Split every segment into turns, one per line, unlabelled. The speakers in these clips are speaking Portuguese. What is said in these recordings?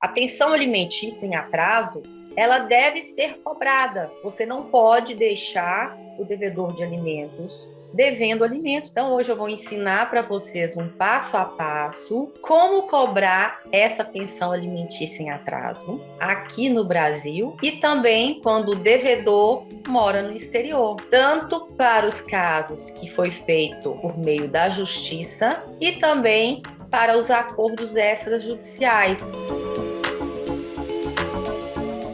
A pensão alimentícia em atraso, ela deve ser cobrada. Você não pode deixar o devedor de alimentos devendo alimentos. Então, hoje eu vou ensinar para vocês um passo a passo como cobrar essa pensão alimentícia em atraso aqui no Brasil e também quando o devedor mora no exterior, tanto para os casos que foi feito por meio da justiça e também para os acordos extrajudiciais.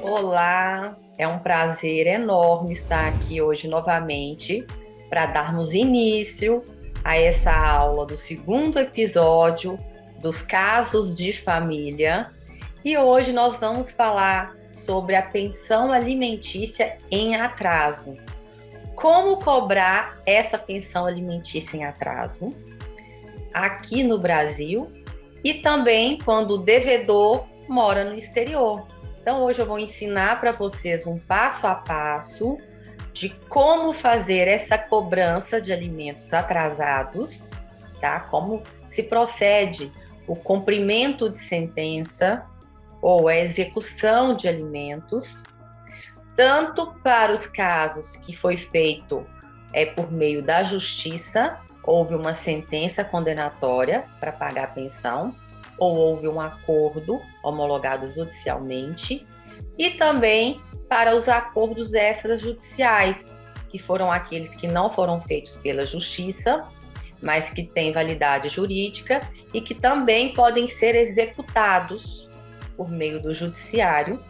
Olá, é um prazer enorme estar aqui hoje novamente para darmos início a essa aula do segundo episódio dos casos de família. E hoje nós vamos falar sobre a pensão alimentícia em atraso. Como cobrar essa pensão alimentícia em atraso aqui no Brasil e também quando o devedor mora no exterior. Então, hoje eu vou ensinar para vocês um passo a passo de como fazer essa cobrança de alimentos atrasados, tá? Como se procede o cumprimento de sentença ou a execução de alimentos, tanto para os casos que foi feito por meio da justiça, houve uma sentença condenatória para pagar a pensão, ou houve um acordo homologado judicialmente, e também para os acordos extrajudiciais, que foram aqueles que não foram feitos pela justiça, mas que têm validade jurídica e que também podem ser executados por meio do judiciário,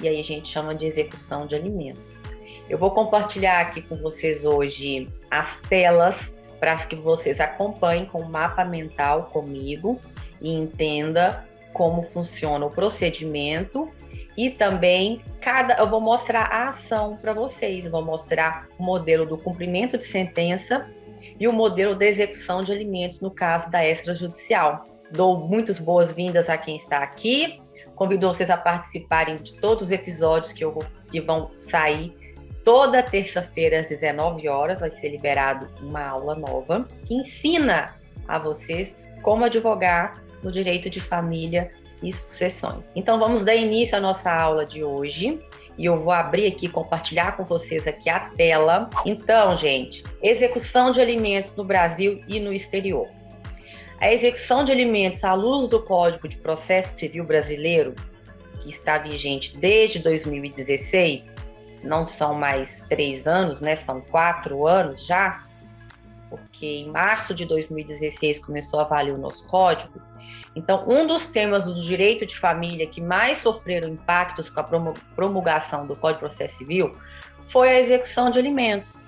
e aí a gente chama de execução de alimentos. Eu vou compartilhar aqui com vocês hoje as telas para que vocês acompanhem com o mapa mental comigo e entenda como funciona o procedimento e também eu vou mostrar a ação para vocês, eu vou mostrar o modelo do cumprimento de sentença e o modelo da execução de alimentos no caso da extrajudicial. Dou muitas boas-vindas a quem está aqui, convido vocês a participarem de todos os episódios que vão sair toda terça-feira às 19 horas, vai ser liberado uma aula nova que ensina a vocês como advogar no direito de família e sucessões. Então vamos dar início à nossa aula de hoje e eu vou abrir aqui, compartilhar com vocês aqui a tela. Então, gente, execução de alimentos no Brasil e no exterior. A execução de alimentos à luz do Código de Processo Civil Brasileiro, que está vigente desde 2016, não são mais 3 anos, né? São 4 anos já, porque em março de 2016 começou a valer o nosso código. Então, um dos temas do direito de família que mais sofreram impactos com a promulgação do Código de Processo Civil foi a execução de alimentos.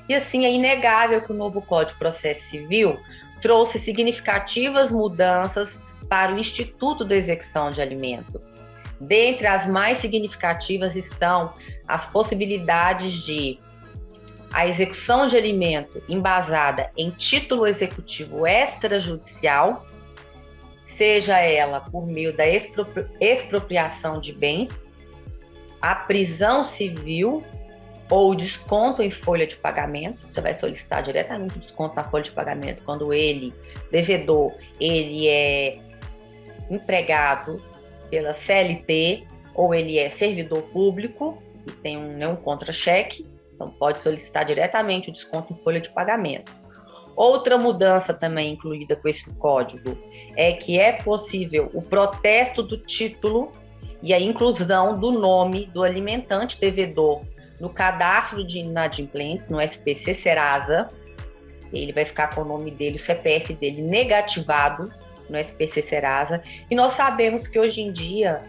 E assim, é inegável que o novo Código de Processo Civil trouxe significativas mudanças para o Instituto da Execução de Alimentos. Dentre as mais significativas estão as possibilidades de a execução de alimento embasada em título executivo extrajudicial, seja ela por meio da expropriação de bens, a prisão civil ou desconto em folha de pagamento. Você vai solicitar diretamente o desconto na folha de pagamento quando devedor, ele é empregado pela CLT ou ele é servidor público e tem um contra-cheque, então pode solicitar diretamente o desconto em folha de pagamento. Outra mudança também incluída com esse código é que é possível o protesto do título e a inclusão do nome do alimentante devedor no cadastro de inadimplentes, no SPC Serasa. Ele vai ficar com o nome dele, o CPF dele negativado no SPC Serasa. E nós sabemos que hoje em dia,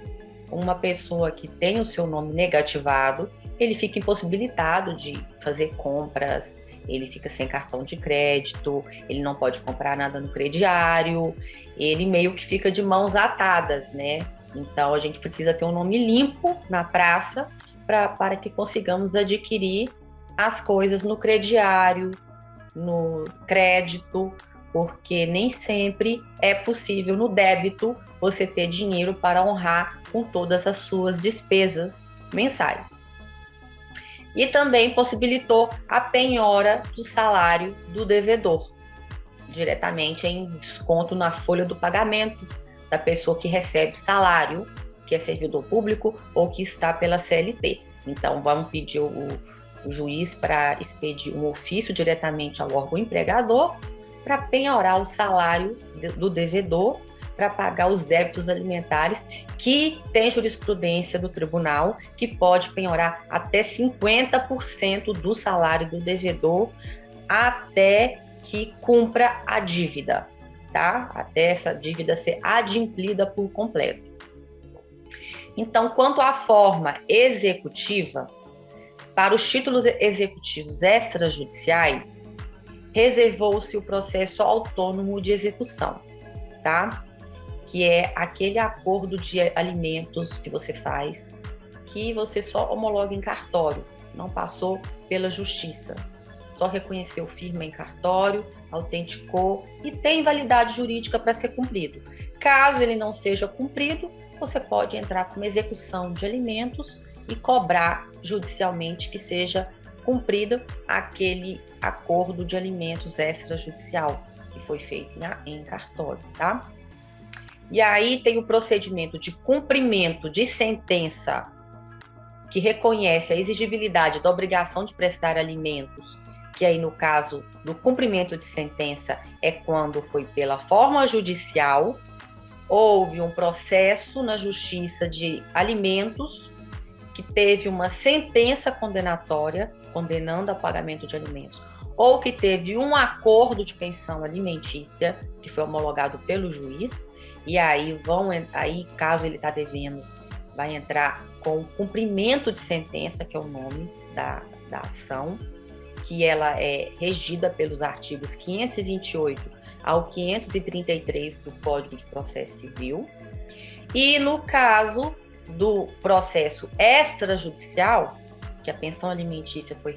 uma pessoa que tem o seu nome negativado, ele fica impossibilitado de fazer compras, ele fica sem cartão de crédito, ele não pode comprar nada no crediário, ele meio que fica de mãos atadas, né? Então a gente precisa ter um nome limpo na praça para que consigamos adquirir as coisas no crediário, no crédito, porque nem sempre é possível no débito você ter dinheiro para honrar com todas as suas despesas mensais. E também possibilitou a penhora do salário do devedor, diretamente em desconto na folha do pagamento, da pessoa que recebe salário, que é servidor público ou que está pela CLT. Então, vamos pedir o juiz para expedir um ofício diretamente ao órgão empregador para penhorar o salário do devedor, para pagar os débitos alimentares, que tem jurisprudência do tribunal, que pode penhorar até 50% do salário do devedor até que cumpra a dívida, tá? Até essa dívida ser adimplida por completo. Então, quanto à forma executiva, para os títulos executivos extrajudiciais, reservou-se o processo autônomo de execução, tá? Que é aquele acordo de alimentos que você faz, que você só homologa em cartório, não passou pela justiça. Só reconheceu firma em cartório, autenticou e tem validade jurídica para ser cumprido. Caso ele não seja cumprido, você pode entrar com uma execução de alimentos e cobrar judicialmente que seja cumprido aquele acordo de alimentos extrajudicial que foi feito em cartório, tá? E aí tem o procedimento de cumprimento de sentença que reconhece a exigibilidade da obrigação de prestar alimentos, que aí no caso do cumprimento de sentença é quando foi pela forma judicial, houve um processo na justiça de alimentos que teve uma sentença condenatória, condenando ao pagamento de alimentos, ou que teve um acordo de pensão alimentícia, que foi homologado pelo juiz, e aí caso ele está devendo, vai entrar com o cumprimento de sentença, que é o nome da ação, que ela é regida pelos artigos 528 ao 533 do Código de Processo Civil. E no caso do processo extrajudicial, que a pensão alimentícia foi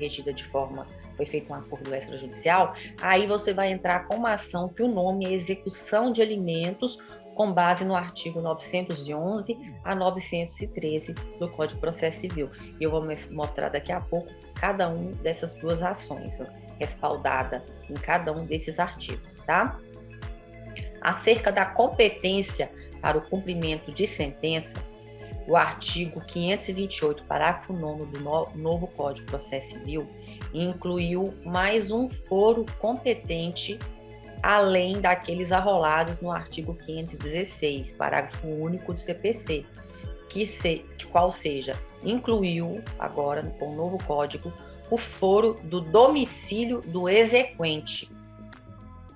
feito um acordo extrajudicial, aí você vai entrar com uma ação que o nome é execução de alimentos, com base no artigo 911 a 913 do Código de Processo Civil. E eu vou mostrar daqui a pouco cada uma dessas duas ações, respaldada em cada um desses artigos, tá? Acerca da competência para o cumprimento de sentença, o artigo 528, parágrafo 9º do novo Código de Processo Civil, incluiu mais um foro competente além daqueles arrolados no artigo 516, parágrafo único do CPC, qual seja, incluiu, agora com o novo código, o foro do domicílio do exequente,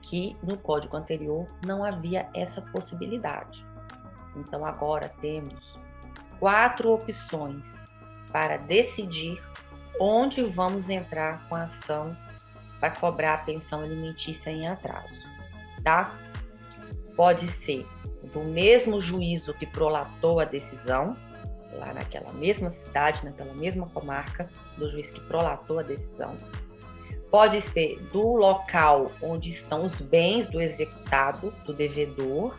que no código anterior não havia essa possibilidade. Então, agora temos 4 opções para decidir onde vamos entrar com a ação para cobrar a pensão alimentícia em atraso, tá? Pode ser do mesmo juízo que prolatou a decisão, lá naquela mesma cidade, naquela mesma comarca, do juiz que prolatou a decisão. Pode ser do local onde estão os bens do executado, do devedor.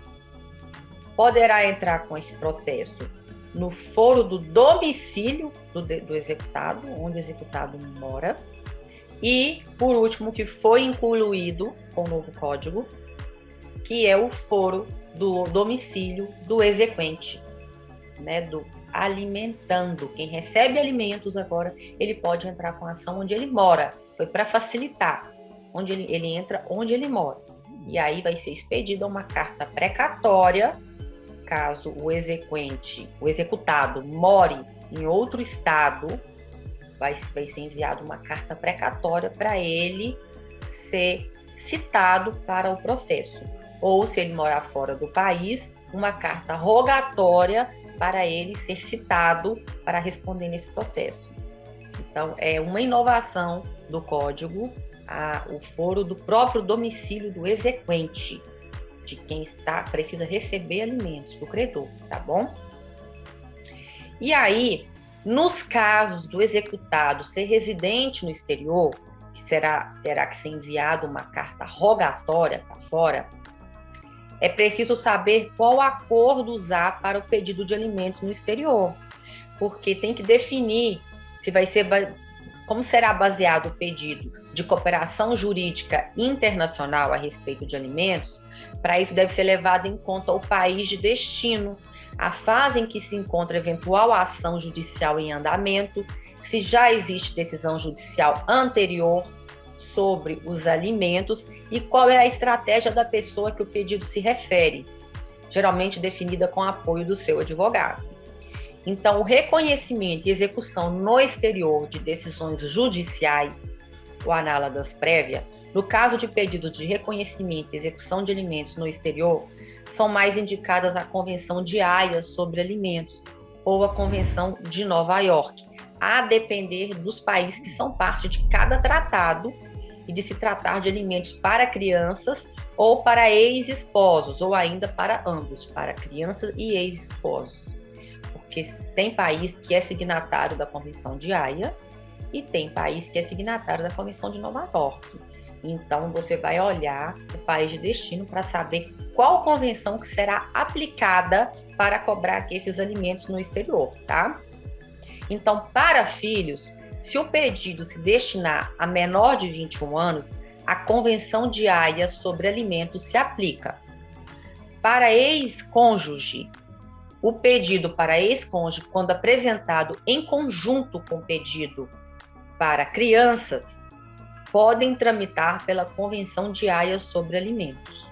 Poderá entrar com esse processo no foro do domicílio do executado, onde o executado mora. E, por último, que foi incluído com o novo código, que é o foro do domicílio do exequente, né, do alimentando. Quem recebe alimentos agora, ele pode entrar com a ação onde ele mora. Foi para facilitar, onde ele entra onde ele mora. E aí vai ser expedida uma carta precatória, caso o executado more em outro estado, vai ser enviada uma carta precatória para ele ser citado para o processo. Ou, se ele morar fora do país, uma carta rogatória para ele ser citado para responder nesse processo. Então, é uma inovação do Código, o foro do próprio domicílio do exequente, de quem precisa receber alimentos, do credor, tá bom? E aí, nos casos do executado ser residente no exterior, que terá que ser enviado uma carta rogatória para fora, é preciso saber qual acordo usar para o pedido de alimentos no exterior, porque tem que definir se vai ser, como será baseado o pedido, de cooperação jurídica internacional a respeito de alimentos, para isso deve ser levado em conta o país de destino, a fase em que se encontra eventual ação judicial em andamento, se já existe decisão judicial anterior sobre os alimentos e qual é a estratégia da pessoa que o pedido se refere, geralmente definida com apoio do seu advogado. Então, o reconhecimento e execução no exterior de decisões judiciais ou análogas prévias, no caso de pedidos de reconhecimento e execução de alimentos no exterior, são mais indicadas a Convenção de Haia sobre Alimentos ou a Convenção de Nova York, a depender dos países que são parte de cada tratado e de se tratar de alimentos para crianças ou para ex-esposos, ou ainda para ambos, para crianças e ex-esposos. Porque tem país que é signatário da Convenção de Haia e tem país que é signatário da Convenção de Nova York. Então, você vai olhar o país de destino para saber qual convenção que será aplicada para cobrar esses alimentos no exterior, tá? Então, para filhos, se o pedido se destinar a menor de 21 anos, a Convenção de Haia sobre Alimentos se aplica. Para ex-cônjuge, o pedido para ex-cônjuge, quando apresentado em conjunto com o pedido para crianças, podem tramitar pela Convenção de Haia sobre Alimentos.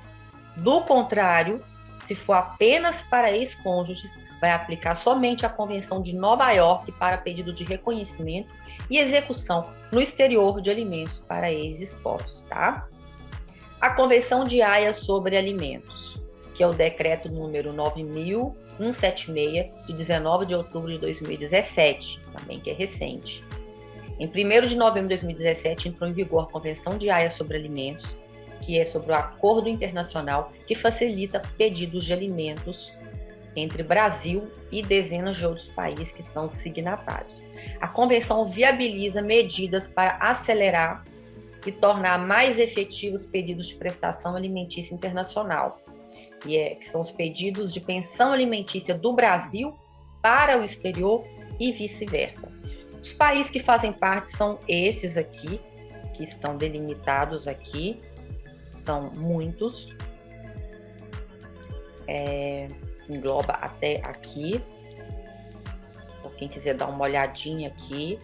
Do contrário, se for apenas para ex-cônjuges, vai aplicar somente a Convenção de Nova York para pedido de reconhecimento e execução no exterior de alimentos para ex-esposos, tá? A Convenção de Haia sobre Alimentos, que é o decreto número 9.176, de 19 de outubro de 2017, também que é recente. Em 1º de novembro de 2017, entrou em vigor a Convenção de Haia sobre Alimentos, que é sobre o acordo internacional que facilita pedidos de alimentos entre Brasil e dezenas de outros países que são signatários. A convenção viabiliza medidas para acelerar e tornar mais efetivos pedidos de prestação alimentícia internacional, que são os pedidos de pensão alimentícia do Brasil para o exterior e vice-versa. Os países que fazem parte são esses aqui, que estão delimitados aqui, são muitos, engloba até aqui. Quem quiser dar uma olhadinha aqui,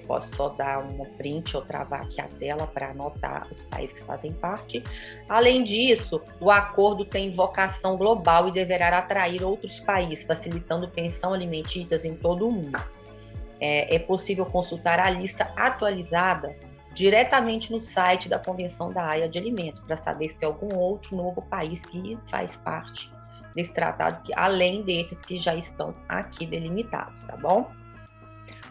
pode só dar um print ou travar aqui a tela para anotar os países que fazem parte. Além disso, o acordo tem vocação global e deverá atrair outros países, facilitando pensão alimentícias em todo o mundo. É possível consultar a lista atualizada diretamente no site da Convenção da Haia de Alimentos, para saber se tem algum outro novo país que faz parte desse tratado, além desses que já estão aqui delimitados, tá bom?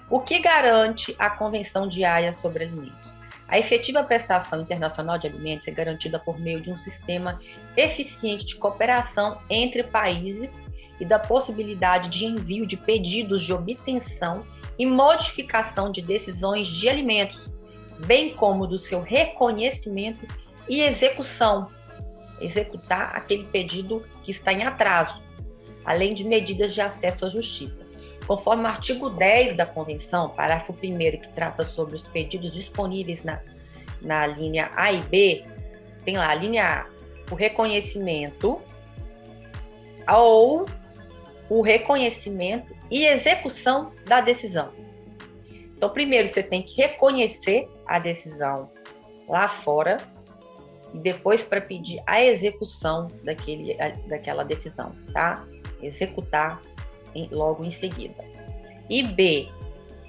O que garante a Convenção de Haia sobre Alimentos? A efetiva prestação internacional de alimentos é garantida por meio de um sistema eficiente de cooperação entre países e da possibilidade de envio de pedidos de obtenção e modificação de decisões de alimentos, bem como do seu reconhecimento e execução, executar aquele pedido que está em atraso, além de medidas de acesso à justiça. Conforme o artigo 10 da Convenção, parágrafo 1º, que trata sobre os pedidos disponíveis na linha A e B, tem lá a linha A, o reconhecimento ou o reconhecimento e execução da decisão. Então, primeiro você tem que reconhecer a decisão lá fora e depois para pedir a execução daquela decisão, tá? Executar logo em seguida. E B,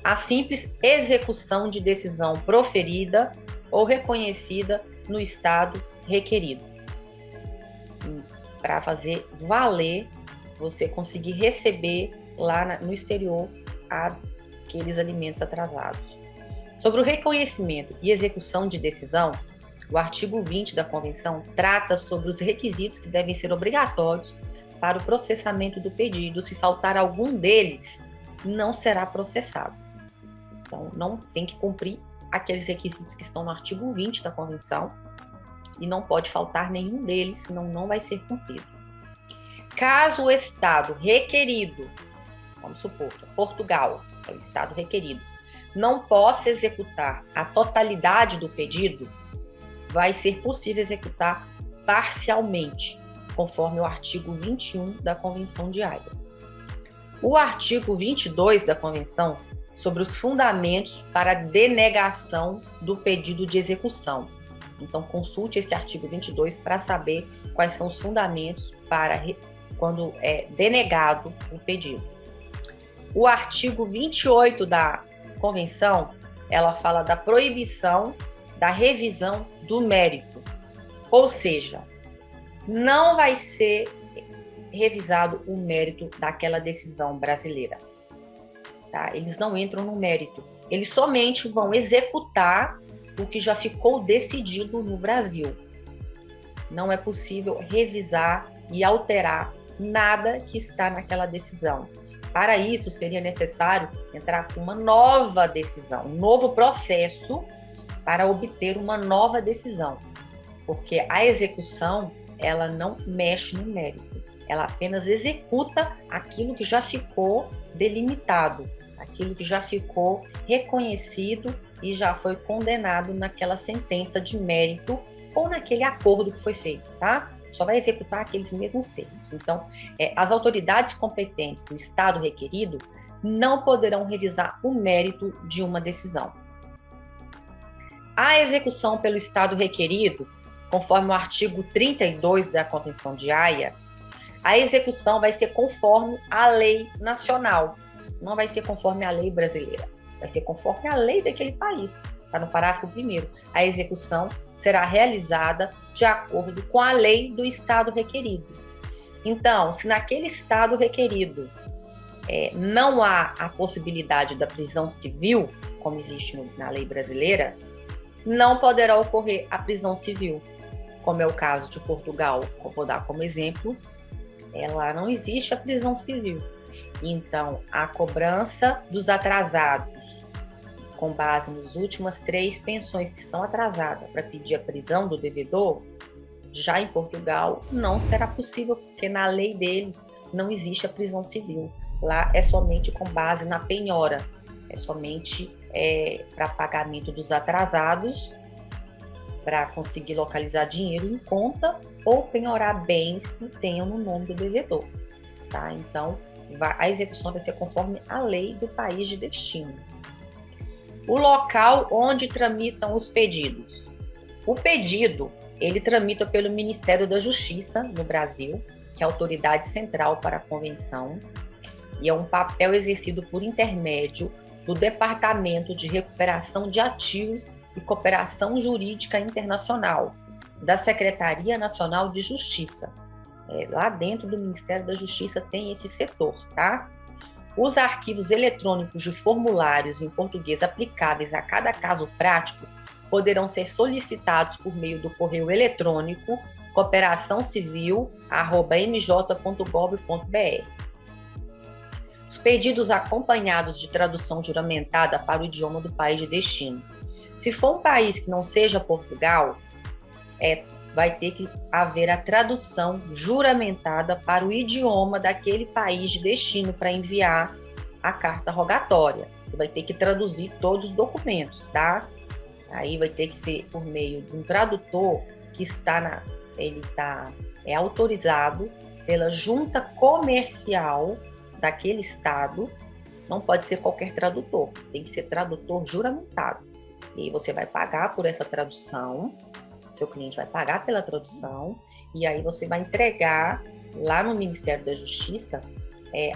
a simples execução de decisão proferida ou reconhecida no estado requerido. Para fazer valer, você conseguir receber lá no exterior aqueles alimentos atrasados. Sobre o reconhecimento e execução de decisão, o artigo 20 da Convenção trata sobre os requisitos que devem ser obrigatórios para o processamento do pedido. Se faltar algum deles, não será processado. Então, não tem que cumprir aqueles requisitos que estão no artigo 20 da Convenção e não pode faltar nenhum deles, senão não vai ser cumprido. Caso o Estado requerido, vamos supor, Portugal é o Estado requerido, não possa executar a totalidade do pedido, vai ser possível executar parcialmente, conforme o artigo 21 da Convenção de Haia. O artigo 22 da Convenção sobre os fundamentos para a denegação do pedido de execução. Então, consulte esse artigo 22 para saber quais são os fundamentos para quando é denegado o pedido. O artigo 28 da Convenção, ela fala da proibição da revisão do mérito. Ou seja, não vai ser revisado o mérito daquela decisão brasileira. Tá? Eles não entram no mérito. Eles somente vão executar o que já ficou decidido no Brasil. Não é possível revisar e alterar nada que está naquela decisão. Para isso, seria necessário entrar com uma nova decisão, um novo processo para obter uma nova decisão. Porque a execução, ela não mexe no mérito. Ela apenas executa aquilo que já ficou delimitado, aquilo que já ficou reconhecido e já foi condenado naquela sentença de mérito ou naquele acordo que foi feito, tá? Só vai executar aqueles mesmos termos. Então, as autoridades competentes do Estado requerido não poderão revisar o mérito de uma decisão. A execução pelo Estado requerido, conforme o artigo 32 da Convenção de Haia, a execução vai ser conforme a lei nacional, não vai ser conforme a lei brasileira, vai ser conforme a lei daquele país. Está no parágrafo 1º. A execução será realizada de acordo com a lei do Estado requerido. Então, se naquele Estado requerido não há a possibilidade da prisão civil, como existe na lei brasileira, não poderá ocorrer a prisão civil, como é o caso de Portugal, que eu vou dar como exemplo. Lá não existe a prisão civil. Então, a cobrança dos atrasados, com base nas últimas 3 pensões que estão atrasadas para pedir a prisão do devedor, já em Portugal não será possível, porque na lei deles não existe a prisão civil. Lá é somente com base na penhora, é somente para pagamento dos atrasados, para conseguir localizar dinheiro em conta ou penhorar bens que tenham no nome do devedor. Tá? Então, a execução vai ser conforme a lei do país de destino. O local onde tramitam os pedidos. O pedido, ele tramita pelo Ministério da Justiça no Brasil, que é a autoridade central para a convenção, e é um papel exercido por intermédio do Departamento de Recuperação de Ativos e Cooperação Jurídica Internacional, da Secretaria Nacional de Justiça. Lá dentro do Ministério da Justiça tem esse setor, tá? Os arquivos eletrônicos de formulários em português aplicáveis a cada caso prático poderão ser solicitados por meio do correio eletrônico cooperaçãocivil@mj.gov.br. Os pedidos acompanhados de tradução juramentada para o idioma do país de destino. Se for um país que não seja Portugal, vai ter que haver a tradução juramentada para o idioma daquele país de destino para enviar a carta rogatória. Você vai ter que traduzir todos os documentos, tá? Aí vai ter que ser por meio de um tradutor que é autorizado pela junta comercial daquele estado. Não pode ser qualquer tradutor, tem que ser tradutor juramentado. E aí você vai pagar por essa tradução. Seu cliente vai pagar pela tradução e aí você vai entregar lá no Ministério da Justiça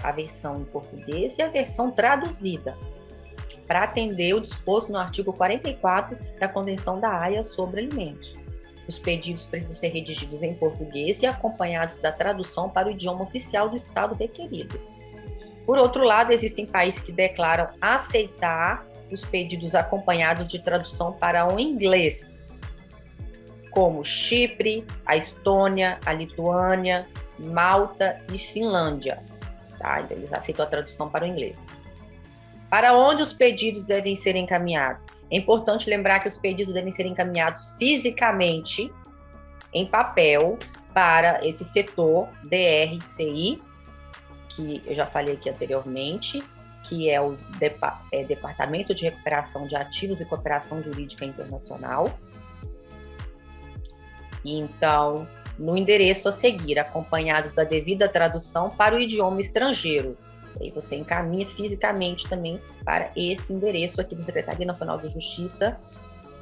a versão em português e a versão traduzida para atender o disposto no artigo 44 da Convenção da Haia sobre Alimentos. Os pedidos precisam ser redigidos em português e acompanhados da tradução para o idioma oficial do Estado requerido. Por outro lado, existem países que declaram aceitar os pedidos acompanhados de tradução para o inglês, como Chipre, a Estônia, a Lituânia, Malta e Finlândia. Tá? Então, eles aceitam a tradução para o inglês. Para onde os pedidos devem ser encaminhados? É importante lembrar que os pedidos devem ser encaminhados fisicamente, em papel, para esse setor DRCI, que eu já falei aqui anteriormente, que é o Departamento de Recuperação de Ativos e Cooperação Jurídica Internacional. Então, no endereço a seguir, acompanhados da devida tradução para o idioma estrangeiro. E aí você encaminha fisicamente também para esse endereço aqui da Secretaria Nacional de Justiça,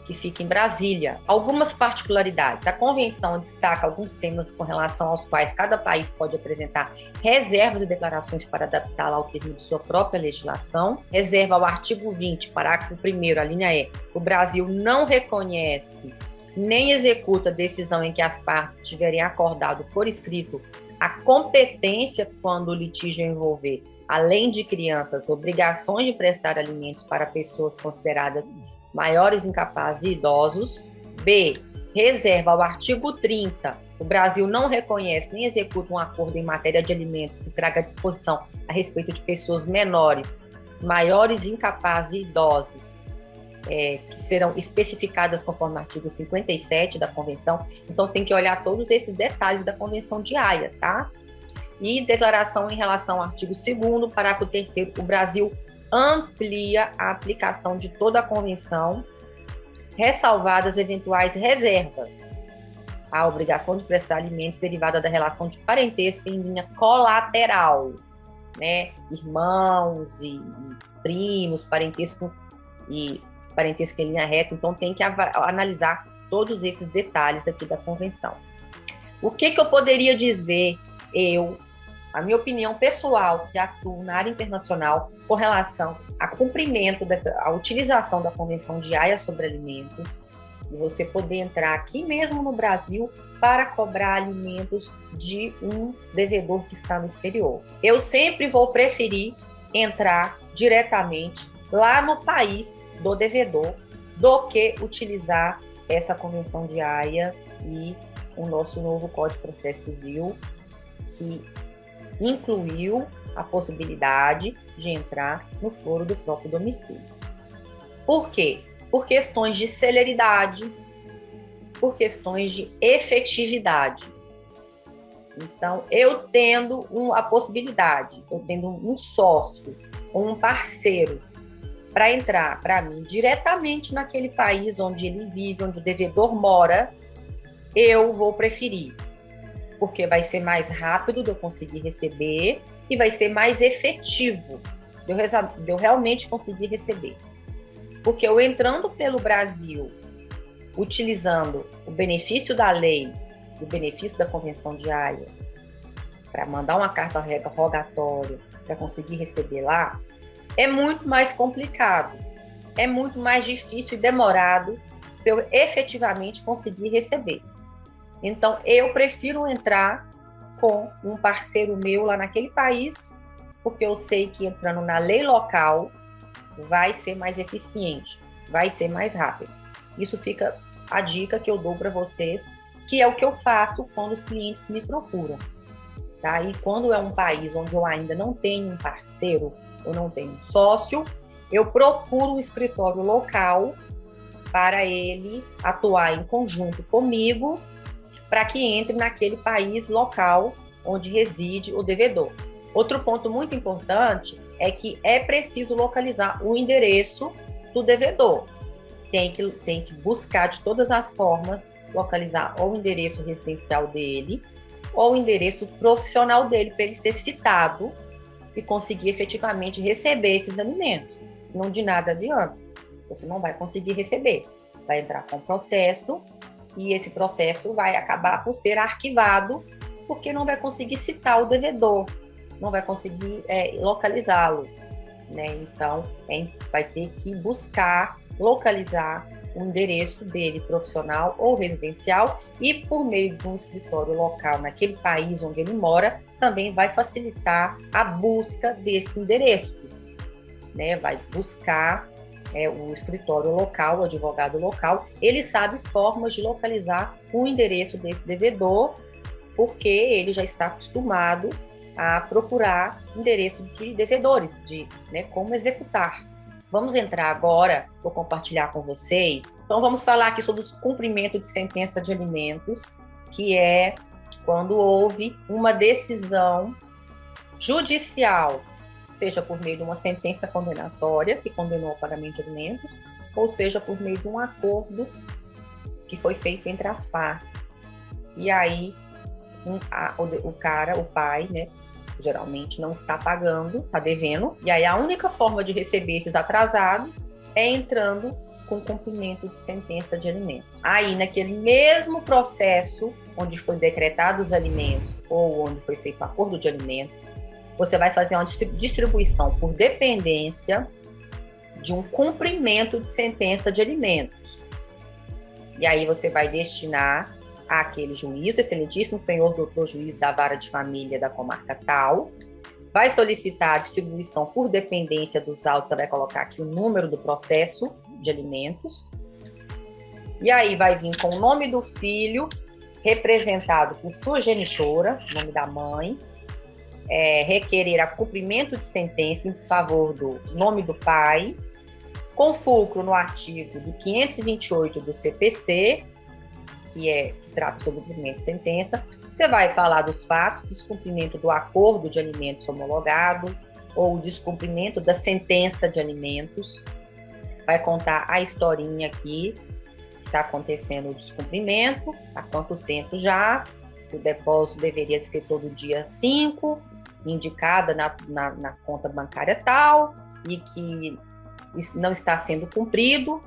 que fica em Brasília. Algumas particularidades. A convenção destaca alguns temas com relação aos quais cada país pode apresentar reservas e declarações para adaptá-la ao termo de sua própria legislação. Reserva ao artigo 20, parágrafo 1º, a linha E. O Brasil não reconhece nem executa a decisão em que as partes tiverem acordado por escrito a competência quando o litígio envolver, além de crianças, obrigações de prestar alimentos para pessoas consideradas maiores, incapazes e idosos. B. Reserva ao artigo 30. O Brasil não reconhece nem executa um acordo em matéria de alimentos que traga disposição a respeito de pessoas menores, maiores, incapazes e idosos, que serão especificadas conforme o artigo 57 da Convenção. Então, tem que olhar todos esses detalhes da Convenção de Haia, tá? E declaração em relação ao artigo 2º, parágrafo 3º, o Brasil amplia a aplicação de toda a Convenção, ressalvadas eventuais reservas. A obrigação de prestar alimentos derivada da relação de parentesco em linha colateral, né? Irmãos e primos, parentesco em linha reta. Então, tem que analisar todos esses detalhes aqui da Convenção. O que eu poderia dizer, a minha opinião pessoal, que atuo na área internacional, com relação a cumprimento a utilização da Convenção de Haia sobre alimentos, e você poder entrar aqui mesmo no Brasil para cobrar alimentos de um devedor que está no exterior. Eu sempre vou preferir entrar diretamente lá no país do devedor do que utilizar essa Convenção de Haia e o nosso novo Código de Processo Civil, que incluiu a possibilidade de entrar no foro do próprio domicílio. Por quê? Por questões de celeridade, por questões de efetividade. Então, eu tendo a possibilidade, eu tendo um sócio ou um parceiro para entrar para mim diretamente naquele país onde ele vive, onde o devedor mora, eu vou preferir, porque vai ser mais rápido de eu conseguir receber e vai ser mais efetivo de eu realmente conseguir receber. Porque eu entrando pelo Brasil, utilizando o benefício da lei, o benefício da Convenção de Haia, para mandar uma carta rogatória, para conseguir receber lá, é muito mais complicado, é muito mais difícil e demorado para eu efetivamente conseguir receber. Então, eu prefiro entrar com um parceiro meu lá naquele país, porque eu sei que entrando na lei local vai ser mais eficiente, vai ser mais rápido. Isso fica a dica que eu dou para vocês, que é o que eu faço quando os clientes me procuram. Tá? E quando é um país onde eu ainda não tenho um parceiro, eu não tenho um sócio, eu procuro um escritório local para ele atuar em conjunto comigo, para que entre naquele país local onde reside o devedor. Outro ponto muito importante é que é preciso localizar o endereço do devedor. Tem que buscar de todas as formas localizar ou o endereço residencial dele ou o endereço profissional dele para ele ser citado e conseguir efetivamente receber esses alimentos. Senão de nada adianta. Você não vai conseguir receber. Vai entrar com processo e esse processo vai acabar por ser arquivado porque não vai conseguir citar o devedor, não vai conseguir localizá-lo, né? Então, vai ter que buscar localizar o endereço dele profissional ou residencial e por meio de um escritório local naquele país onde ele mora, também vai facilitar a busca desse endereço, né? Vai buscar o escritório local, o advogado local, ele sabe formas de localizar o endereço desse devedor, porque ele já está acostumado a procurar endereço de devedores, como executar. Vamos entrar agora, vou compartilhar com vocês. Então, vamos falar aqui sobre o cumprimento de sentença de alimentos, que é quando houve uma decisão judicial seja por meio de uma sentença condenatória, que condenou ao pagamento de alimentos, ou seja por meio de um acordo que foi feito entre as partes. E aí, o pai, né, geralmente não está pagando, está devendo, e aí a única forma de receber esses atrasados é entrando com cumprimento de sentença de alimentos. Aí, naquele mesmo processo onde foi decretado os alimentos ou onde foi feito o acordo de alimentos, você vai fazer uma distribuição por dependência de um cumprimento de sentença de alimentos. E aí você vai destinar àquele juiz, excelentíssimo senhor doutor juiz da vara de família da comarca tal, vai solicitar a distribuição por dependência dos autos, vai colocar aqui o número do processo de alimentos, e aí vai vir com o nome do filho, representado por sua genitora, nome da mãe, requerer a cumprimento de sentença em desfavor do nome do pai, com fulcro no artigo do 528 do CPC, que trata sobre o cumprimento de sentença. Você vai falar dos fatos, descumprimento do acordo de alimentos homologado ou descumprimento da sentença de alimentos. Vai contar a historinha aqui, que está acontecendo o descumprimento, há quanto tempo já, o depósito deveria ser todo dia 5, indicada na conta bancária tal, e que não está sendo cumprido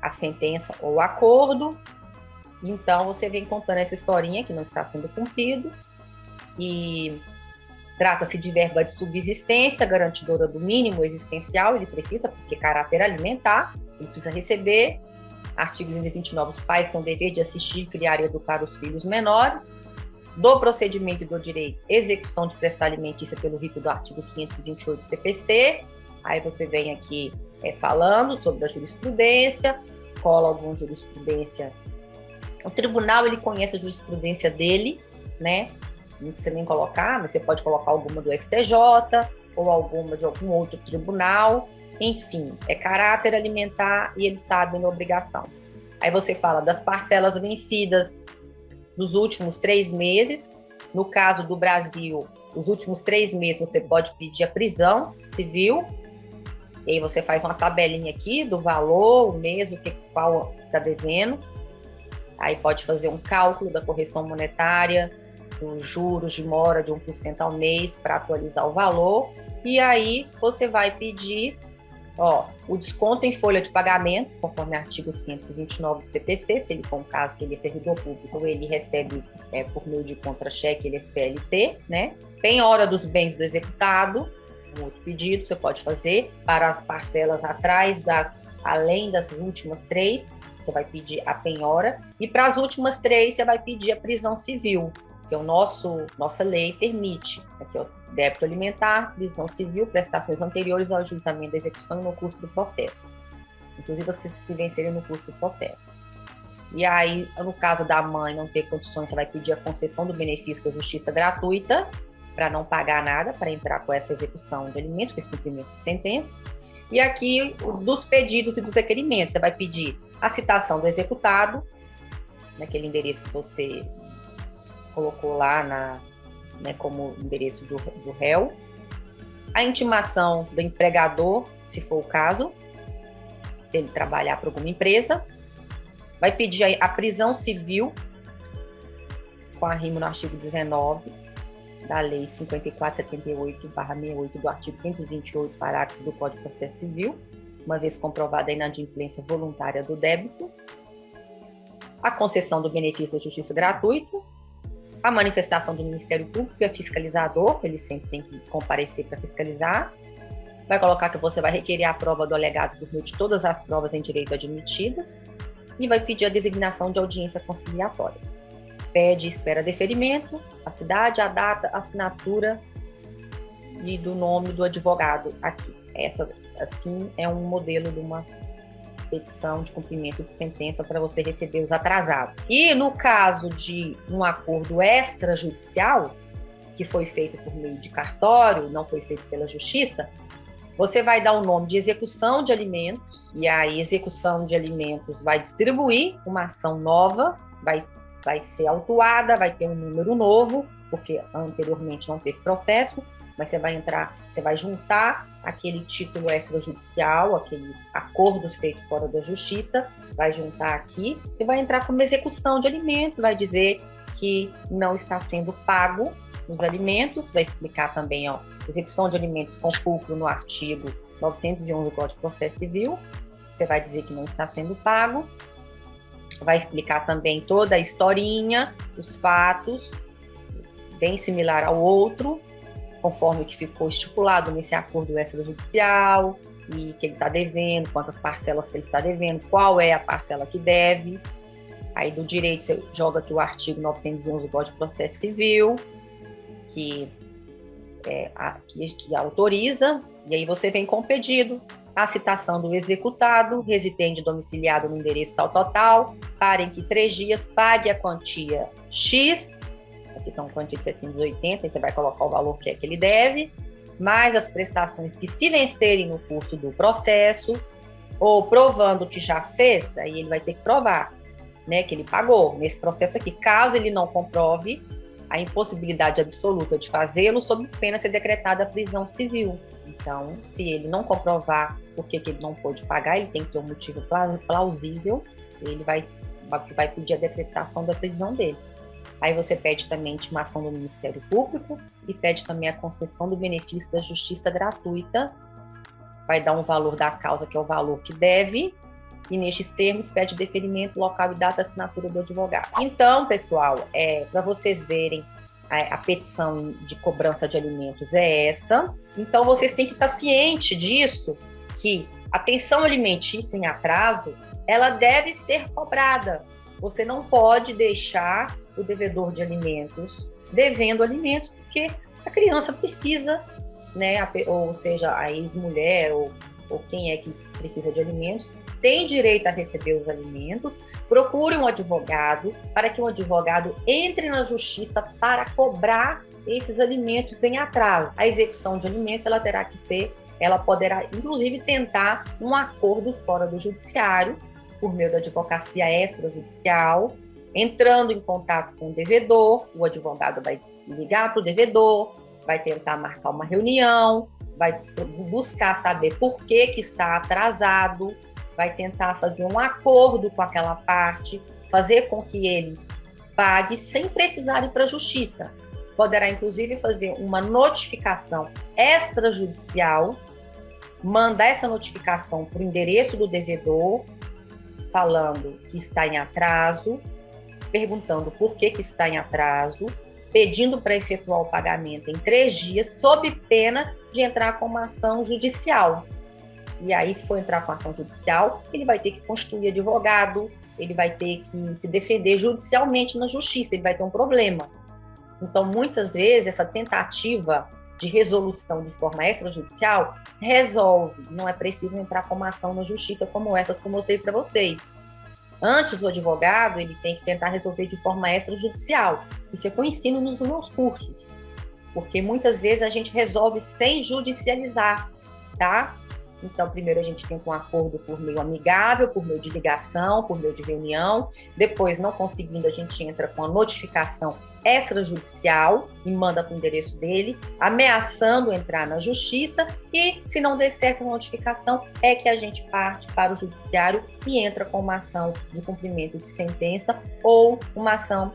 a sentença ou o acordo. Então, você vem contando essa historinha que não está sendo cumprido, e trata-se de verba de subsistência, garantidora do mínimo existencial, ele precisa, porque caráter alimentar, ele precisa receber. Artigo 229, os pais têm o dever de assistir, criar e educar os filhos menores. Do procedimento e do direito, execução de prestar alimentícia pelo rito do artigo 528 CPC. Aí você vem aqui falando sobre a jurisprudência, cola alguma jurisprudência. O tribunal, ele conhece a jurisprudência dele, né? Não precisa nem colocar, mas você pode colocar alguma do STJ ou alguma de algum outro tribunal. Enfim, é caráter alimentar e eles sabem da obrigação. Aí você fala das parcelas vencidas nos últimos 3 meses. No caso do Brasil, os últimos 3 meses você pode pedir a prisão civil. E aí você faz uma tabelinha aqui do valor, o mês, qual está devendo. Aí pode fazer um cálculo da correção monetária, os juros de mora de 1% ao mês para atualizar o valor. E aí você vai pedir o desconto em folha de pagamento, conforme o artigo 529 do CPC, se ele for um caso que ele é servidor público, ou ele recebe por meio de contra-cheque, ele é CLT, né? Penhora dos bens do executado, um outro pedido você pode fazer para as parcelas além das últimas 3, você vai pedir a penhora, e para as últimas 3 você vai pedir a prisão civil, que nossa lei permite, aqui débito alimentar, prisão civil, prestações anteriores ao ajuizamento da execução e no curso do processo, inclusive as que se vencerem no curso do processo. E aí, no caso da mãe não ter condições, você vai pedir a concessão do benefício da justiça gratuita, para não pagar nada, para entrar com essa execução de alimentos, com esse cumprimento de sentença. E aqui, dos pedidos e dos requerimentos, você vai pedir a citação do executado, naquele endereço que você colocou lá como endereço do réu, a intimação do empregador, se for o caso, se ele trabalhar para alguma empresa, vai pedir a prisão civil, com arrimo no artigo 19 da Lei 5478/68 do artigo 528, parágrafos do Código de Processo Civil, uma vez comprovada a inadimplência voluntária do débito, a concessão do benefício da justiça gratuita, a manifestação do Ministério Público, que é fiscalizador, ele sempre tem que comparecer para fiscalizar. Vai colocar que você vai requerer a prova do alegado por meio de todas as provas em direito admitidas e vai pedir a designação de audiência conciliatória. Pede e espera deferimento, a cidade, a data, a assinatura e do nome do advogado aqui. Essa, assim, é um modelo de uma petição de cumprimento de sentença para você receber os atrasados. E no caso de um acordo extrajudicial, que foi feito por meio de cartório, não foi feito pela justiça, você vai dar o nome de execução de alimentos, e a execução de alimentos vai distribuir uma ação nova, vai ser autuada, vai ter um número novo, porque anteriormente não teve processo, mas você vai juntar aquele título extrajudicial, aquele acordo feito fora da justiça, vai juntar aqui e vai entrar como execução de alimentos, vai dizer que não está sendo pago os alimentos, vai explicar também, execução de alimentos com fulcro no artigo 911 do Código de Processo Civil, você vai dizer que não está sendo pago, vai explicar também toda a historinha, os fatos, bem similar ao outro, conforme o que ficou estipulado nesse acordo extrajudicial, e que ele está devendo, quantas parcelas que ele está devendo, qual é a parcela que deve. Aí do direito você joga aqui o artigo 911 do Código de Processo Civil, que autoriza, e aí você vem com o pedido, a citação do executado, residente domiciliado no endereço tal, para em que 3 dias pague a quantia X, aqui está uma quantia de 780, aí você vai colocar o valor que ele deve, mais as prestações que se vencerem no curso do processo, ou provando que já fez, aí ele vai ter que provar, né, que ele pagou nesse processo aqui. Caso ele não comprove a impossibilidade absoluta de fazê-lo, sob pena de ser decretada a prisão civil. Então, se ele não comprovar por que ele não pôde pagar, ele tem que ter um motivo plausível, ele vai pedir a decretação da prisão dele. Aí você pede também a intimação do Ministério Público e pede também a concessão do benefício da justiça gratuita, vai dar um valor da causa, que é o valor que deve, e nestes termos pede deferimento, local e data de assinatura do advogado. Então, pessoal, para vocês verem, a petição de cobrança de alimentos é essa. Então, vocês têm que estar cientes disso, que a pensão alimentícia em atraso, ela deve ser cobrada. Você não pode deixar o devedor de alimentos devendo alimentos, porque a criança precisa, né, ou seja, a ex-mulher ou quem é que precisa de alimentos, tem direito a receber os alimentos, procure um advogado, para que um advogado entre na justiça para cobrar esses alimentos em atraso. A execução de alimentos, ela poderá, inclusive, tentar um acordo fora do judiciário, por meio da advocacia extrajudicial, entrando em contato com o devedor, o advogado vai ligar para o devedor, vai tentar marcar uma reunião, vai buscar saber por que está atrasado, vai tentar fazer um acordo com aquela parte, fazer com que ele pague sem precisar ir para a justiça. Poderá, inclusive, fazer uma notificação extrajudicial, mandar essa notificação para o endereço do devedor, falando que está em atraso, perguntando por que está em atraso, pedindo para efetuar o pagamento em 3 dias, sob pena de entrar com uma ação judicial. E aí, se for entrar com ação judicial, ele vai ter que constituir advogado, ele vai ter que se defender judicialmente na justiça, ele vai ter um problema. Então, muitas vezes, essa tentativa de resolução de forma extrajudicial resolve, não é preciso entrar com uma ação na justiça como essas que eu mostrei para vocês. Antes, o advogado, ele tem que tentar resolver de forma extrajudicial. Isso é o que eu ensino nos meus cursos, porque muitas vezes a gente resolve sem judicializar, tá? Então, primeiro a gente tem um acordo por meio amigável, por meio de ligação, por meio de reunião. Depois, não conseguindo, a gente entra com a notificação extrajudicial e manda para o endereço dele, ameaçando entrar na justiça. E, se não der certo a notificação, é que a gente parte para o judiciário e entra com uma ação de cumprimento de sentença ou uma ação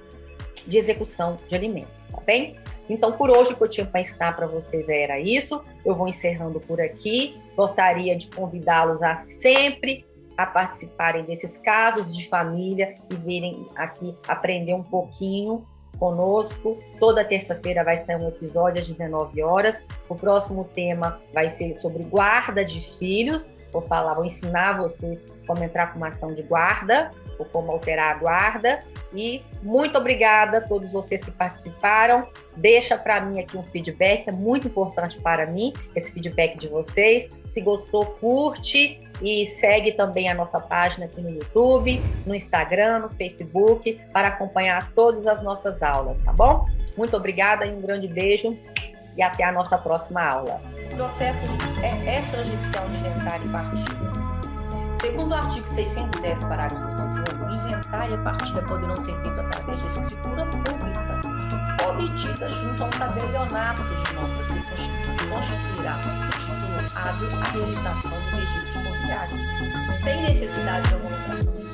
de execução de alimentos, tá bem? Então, por hoje, o que eu tinha para ensinar para vocês era isso. Eu vou encerrando por aqui. Gostaria de convidá-los a sempre a participarem desses casos de família e virem aqui aprender um pouquinho conosco. Toda terça-feira vai sair um episódio às 19 horas. O próximo tema vai ser sobre guarda de filhos. Vou ensinar vocês como entrar com uma ação de guarda, ou como alterar a guarda. E muito obrigada a todos vocês que participaram. Deixa para mim aqui um feedback, é muito importante para mim esse feedback de vocês. Se gostou, curte e segue também a nossa página aqui no YouTube, no Instagram, no Facebook, para acompanhar todas as nossas aulas, tá bom? Muito obrigada e um grande beijo e até a nossa próxima aula. O processo extrajudicial de inventário e partilha. Segundo o artigo 610, parágrafo 2º, o inventário e a partilha poderão ser feitos através de escritura pública, obtida junto a um tabelionato de notas e constituirá um título hábil à realização do registro imobiliário, sem necessidade de homologação.